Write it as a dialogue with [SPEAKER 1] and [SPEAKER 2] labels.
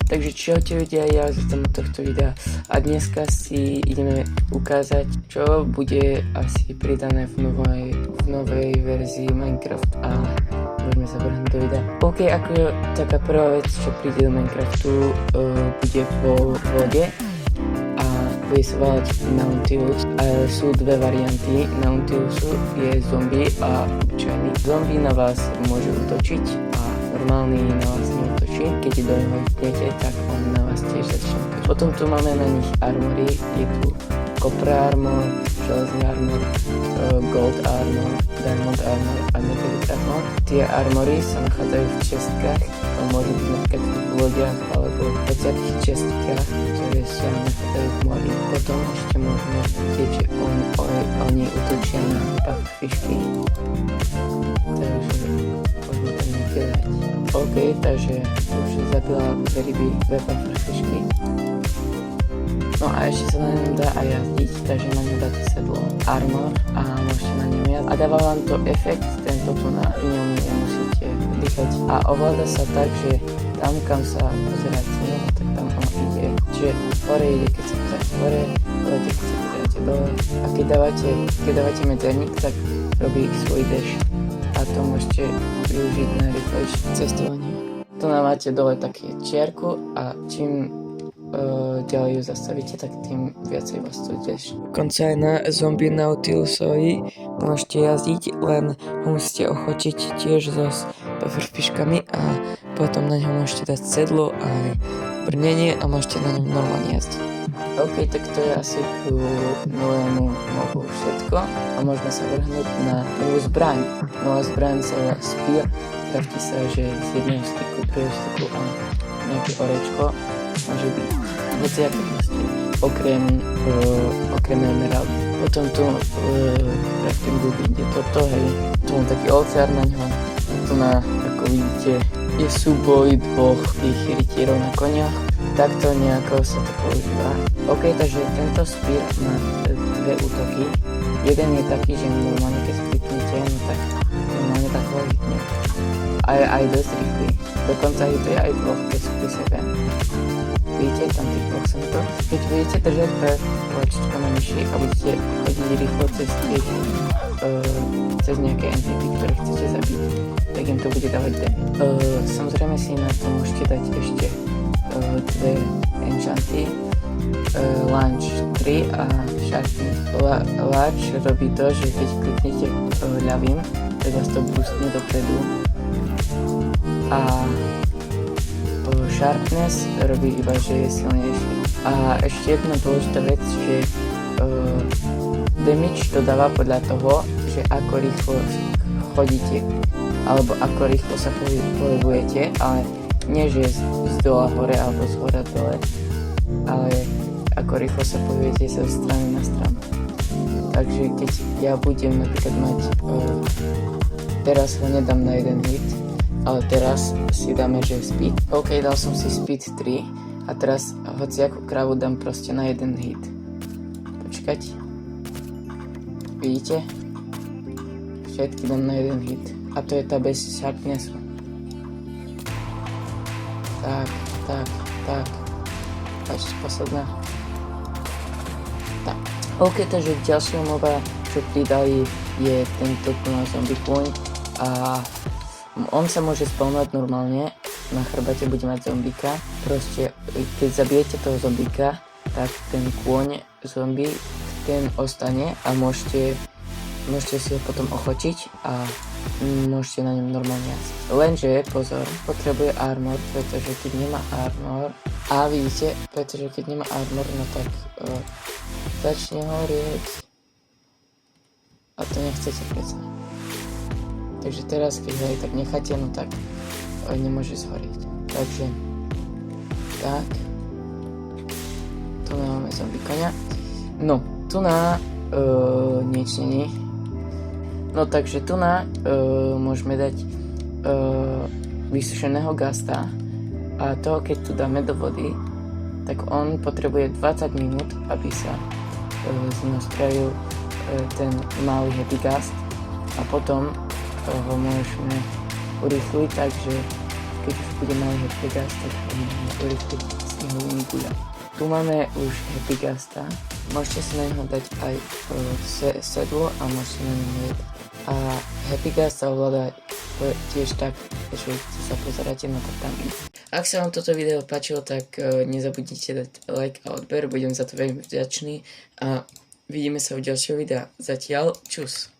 [SPEAKER 1] Takže čaute ľudia, ja vítam u tohto videa a dneska si ideme ukázať, čo bude asi pridané v novej verzii Minecraft a môžeme sa vrhnúť do videa. OK, ako taká prvá vec, čo príde do Minecraftu, bude vo vode a bude sa volať Nautilus. Sú dve varianty Nautilusu, je zombie a obyčajný. Zombie na vás môže útočiť a normálny na vás neútočí. Keď do neho idete, tak on na vás tiež začne útočiť. Potom tu máme na nich armory, je tu copper armor, železný armor, gold armor, diamond armor a netherite armor. Tie armory sa nachádzajú v čestkách, môžu byť napríklad v lodiach alebo v 20 čestkách, ktoré sa nachádzajú v mori. Potom ešte môžeme vidieť, že oni útočia na pufferfishky. Takže môžeme to niekde dať. OK, takže už zabila ryby dve pufferfishky. No a ešte sa na ňom dá aj jazdiť, takže na ňom dáte sedlo, armor a môžete na ňom jazdiť. A dáva vám to efekt, tento tu na ňom nemusíte dýchať. A ovláda sa tak, že tam kam sa pozeráte, tak tam on ide. Čiže hore ide, keď sa pozeráte hore, dole keď sa pozeráte dole. A keď dávate medzerník, tak robí svoj dash. A to môžete využiť na rýchlejšie cestovanie. Tu máte dole také čiarku a čím ďalej ju zastavíte, tak tým viacej vás tu ideš. Dokonca aj na zombie Nautilusovi môžete jazdiť, len ho musíte ochočiť tiež so pufferfishkami a potom na ňo môžete dať sedlo aj brnenie a môžete na ňom normálne jazdiť. OK, tak to je asi k novému mobu všetko a môžeme sa vrhnúť na novú zbraň. Nová zbraň sa volá Spear, kraftí sa, že z jedného styku, druhého styku a nejaké orečko môže byť hociaké proste, okrem emerald. Potom tu craftingu ide toto, hej, tu mám taký olciár na ňo, tu na, ako vidíte, je súboj dvoch tých rytierov na koniach, takto nejako sa to používa. OK, takže tento spear má dve útoky, jeden je taký, že normálne keď kliknete, no tak normálne tak ho hitne. Aj dosť rýchly, dokonca hituje aj dvoch, keď sú pri sebe. Vidíte, tam tých dvoch som to. Keď budete držať tlačičko na myši a budete chodiť rýchlo cez nejaké NPC, ktoré chcete zabiť, tak im to bude dávať damage. Samozrejme si na to môžete dať ešte dve enchanty, launch 3 a sharpen. Launch robí to, že keď kliknete ľavým, tak vás to boostne dopredu. A sharpness robí iba, že je silnejší. A ešte jedna dôležitá vec, že damage to dáva podľa toho, že ako rýchlo chodíte, alebo ako rýchlo sa pohybujete, ale nie že z dola hore alebo z hora dole, ale ako rýchlo sa pohybujete zo strany na stranu. Takže keď ja budem napríklad mať, teraz ho nedám na jeden hit, ale teraz si dáme, že speed. OK, dal som si speed 3 a teraz hociakú kravu dám proste na jeden hit. Počkať. Vidíte? Všetky dám na jeden hit. A to je tá bez sharpnessu. Tak. Pač posledná. Tak. OK, takže ďalšia moba, čo pridali, je tento zombie point a on sa môže spawnovať normálne, na chrbate bude mať zombíka, proste keď zabijete toho zombíka, tak ten kôň zombie, ten ostane a môžete si ho potom ochočiť a môžete na ňom normálne jazdiť. Lenže, pozor, potrebuje armor, pretože keď nemá armor, a vidíte, pretože keď nemá armor, no tak začne horieť a to nechcete predsa. Takže teraz, keď ho aj tak necháte, no tak nemôže zhorieť. Takže, tak. Tu máme zombie koňa. No, tu nič není. No takže tu môžeme dať vysušeného gasta a toho, keď tu dáme do vody, tak on potrebuje 20 minút, aby sa z neho spravil ten malý happy gast a potom ho môžeme urýchliť, takže keď už bude malý Happy Gas, tak budeme urychliť snehovými guľa. Tu máme už Happy Gasta, môžete si na neho dať aj sedlo a môžete na neho jať. A Happy Gas sa ovláda tiež tak, že sa pozeráte na tatami. Ak sa vám toto video páčilo, tak nezabudnite dať like a odber, budem za to veľmi vďačný a vidíme sa u ďalšieho videa. Zatiaľ, čus!